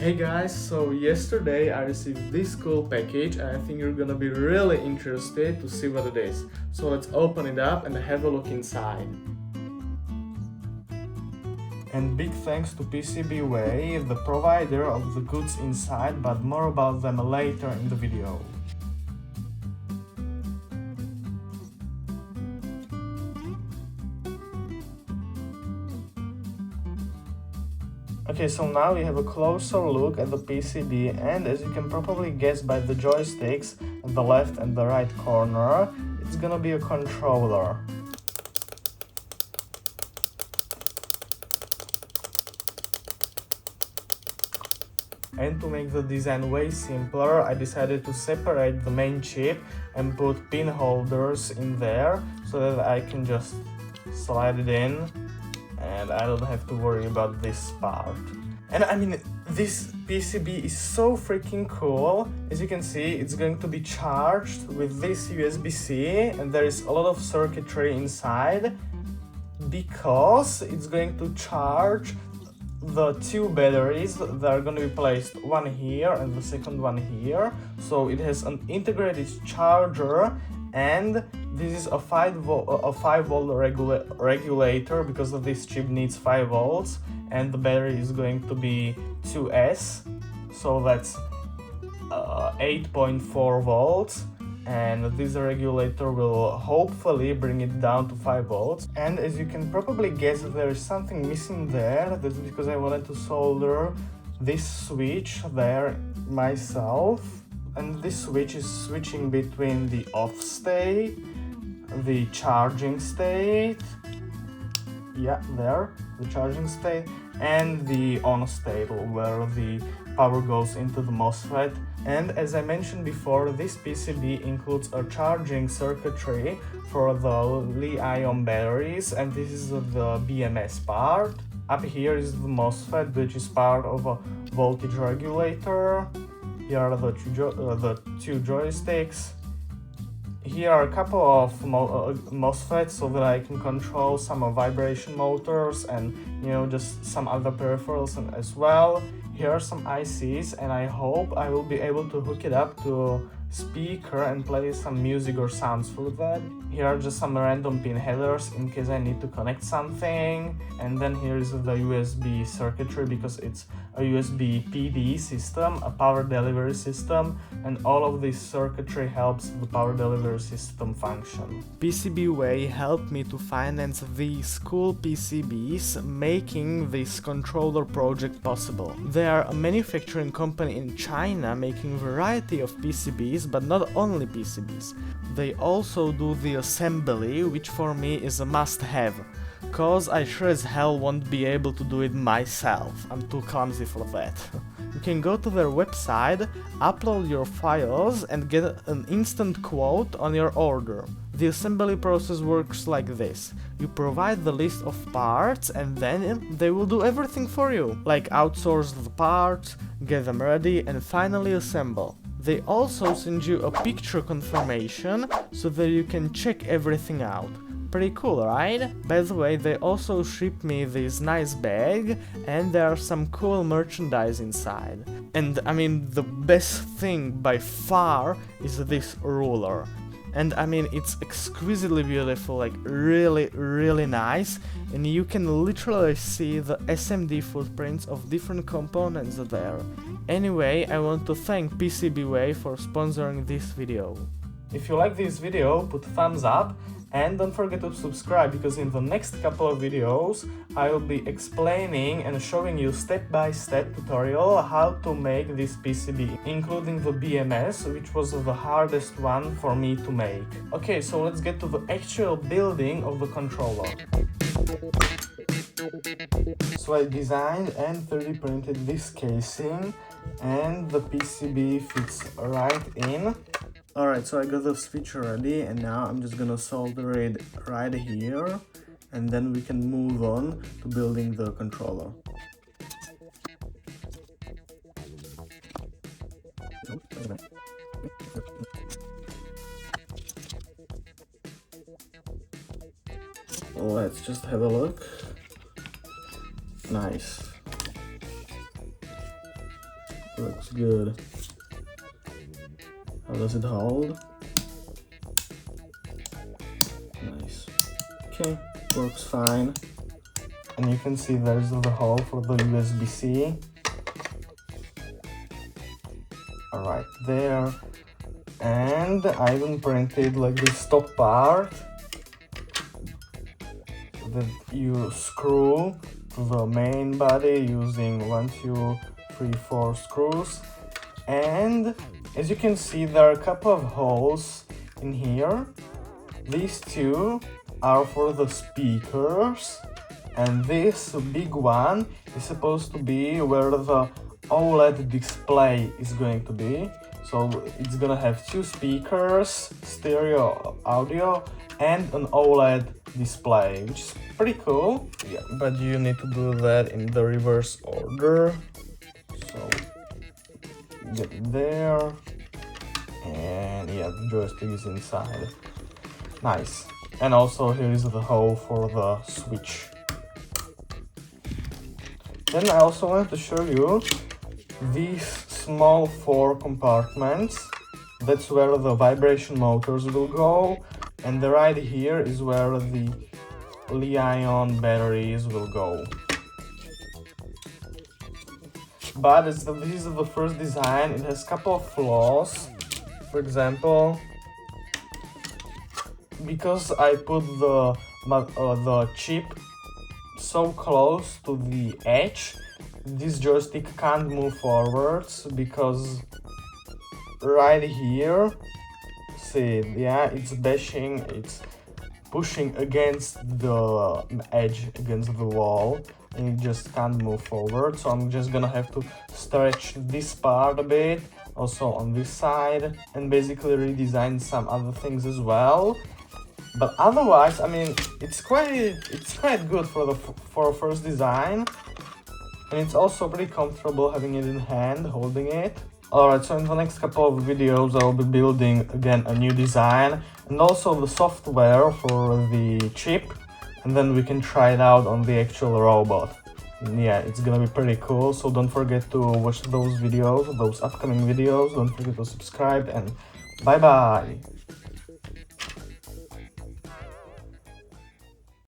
Hey guys, so yesterday I received this cool package and I think you're gonna be really interested to see what it is. So let's open it up and have a look inside. And big thanks to PCBWay, the provider of the goods inside, but more about them later in the video. Okay, so now we have a closer look at the PCB, and as you can probably guess by the joysticks at the left and the right corner, it's gonna be a controller. And to make the design way simpler, I decided to separate the main chip and put pin holders in there so that I can just slide it in and I don't have to worry about this part. And I mean, this PCB is so freaking cool. As you can see, it's going to be charged with this USB-C and there is a lot of circuitry inside because it's going to charge the two batteries that are going to be placed, one here and the second one here. So it has an integrated charger, and this is a 5 volt regulator because of this chip needs 5 volts, and the battery is going to be 2S, so that's 8.4 volts. And this regulator will hopefully bring it down to 5 volts. And as you can probably guess, there is something missing there. That's because I wanted to solder this switch there myself. And this switch is switching between the off state, the charging state, yeah, there, the charging state, and the on state where the power goes into the MOSFET. And as I mentioned before, this PCB includes a charging circuitry for the Li-ion batteries, and this is the BMS part. Up here is the MOSFET, which is part of a voltage regulator. Here are the two joysticks. Here are a couple of MOSFETs so that I can control some vibration motors and, you know, just some other peripherals as well. Here are some ICs, and I hope I will be able to hook it up to a speaker and play some music or sounds for that. Here are just some random pin headers in case I need to connect something. And then here is the USB circuitry because it's a USB PD system, a power delivery system, and all of this circuitry helps the power delivery system function. PCBWay helped me to finance these cool PCBs, making this controller project possible. They are a manufacturing company in China making a variety of PCBs, but not only PCBs. They also do the assembly, which for me is a must-have, cause I sure as hell won't be able to do it myself. I'm too clumsy for that. You can go to their website, upload your files and get an instant quote on your order. The assembly process works like this. You provide the list of parts and then they will do everything for you, like outsource the parts, get them ready and finally assemble. They also send you a picture confirmation so that you can check everything out. Pretty cool, right? By the way, they also shipped me this nice bag and there are some cool merchandise inside. And I mean, the best thing by far is this ruler. And I mean, it's exquisitely beautiful, like really nice, and you can literally see the SMD footprints of different components there. Anyway, I want to thank PCBWay for sponsoring this video. If you like this video, put thumbs up and don't forget to subscribe, because in the next couple of videos I will be explaining and showing you step-by-step tutorial how to make this PCB, including the BMS, which was the hardest one for me to make. Okay, so let's get to the actual building of the controller. So I designed and 3D printed this casing and the PCB fits right in. Alright, so I got the switch ready and now I'm just gonna solder it right here and then we can move on to building the controller. Let's just have a look. Nice. Looks good. How does it hold? Nice. Okay, works fine. And you can see there's the hole for the USB-C. Right there. And I even printed like this top part that you screw to the main body using 1, 2, 3, 4 screws. And as you can see, there are a couple of holes in here. These two are for the speakers, and this big one is supposed to be where the OLED display is going to be. So it's gonna have 2 speakers, stereo audio, and an OLED display, which is pretty cool. Yeah, but you need to do that in the reverse order. So get there, and yeah, the joystick is inside. Nice. And also here is the hole for the switch. Then I also wanted to show you these small 4 compartments. That's where the vibration motors will go, and right here is where the Li-ion batteries will go. But this is the first design. It has a couple of flaws. For example, because I put the chip so close to the edge, this joystick can't move forwards, because right here, see, yeah, it's bashing, it's pushing against the edge, against the wall, and it just can't move forward. So I'm just gonna have to stretch this part a bit, also on this side, and basically redesign some other things as well. But otherwise, I mean, it's quite good for a first design, and it's also pretty comfortable having it in hand, holding it. Alright, so in the next couple of videos I'll be building again a new design and also the software for the chip, and then we can try it out on the actual robot. And yeah, it's gonna be pretty cool, so don't forget to watch those videos, those upcoming videos, don't forget to subscribe, and bye bye!